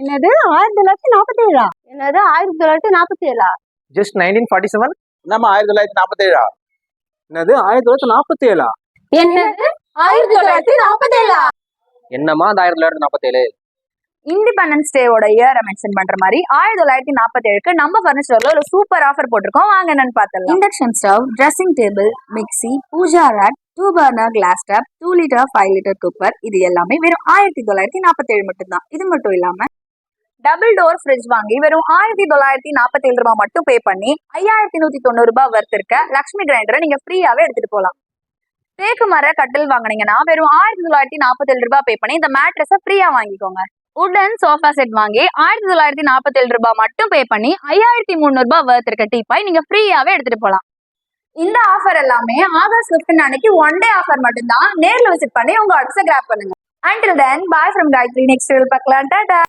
என்னது 1947? என்னது 1947? ஜஸ்ட் 1947. என்னம்மா 1947? என்னது 1947? என்னது 1947? என்னமா அந்த 1947? இண்டிபெண்டன்ஸ் டேவோட இயரை மென்ஷன் பண்ற மாதிரி 1947க்கு நம்ம ஃபர்னிச்சர்ல ஒரு சூப்பர் ஆஃபர் போட்டிருக்கோம். வாங்க என்னன்னு பார்த்தலாம். Induction stove, dressing table, mixie, puja rack, 2 burner glass top, 2 litre 5 litre cooker, இது எல்லாமே வெறும் 1947 மட்டும்தான். இது மட்டும் இல்லாம டபுள் டோர் ஃப்ரிட்ஜ் வாங்கி வெறும் 1947 ரூபாய் மட்டும் பே பண்ணி 5190 ரூபாய் வர்த் இருக்க லக்ஷ்மி கிரைண்டரை நீங்க ஃப்ரீயாவே எடுத்துட்டு போகலாம். தேக்கு மர கட்டில் வாங்கினீங்கன்னா வெறும் 1947 ரூபாய் பே பண்ணி இந்த மேட்ரஸை ஃப்ரீயா வாங்கிக்கோங்க. உடன் சோஃபா செட் வாங்கி 1947 ரூபாய் மட்டும் பே பண்ணி 5300 ரூபாய் வர்த் இருக்க டீப்பாய் நீங்க ஃப்ரீயாவே எடுத்துட்டு போகலாம். இந்த ஆஃபர் எல்லாமே ஆகஸ்ட் 15 அன்னைக்கு 1 டே ஆஃபர் மட்டும்தான். நேர்ல விசிட் பண்ணி உங்க ஆர்டர்ஸை கிராப் பண்ணுங்க. Until then, bye from Gayatri. Next we'll பார்க்கலாம். டாடா.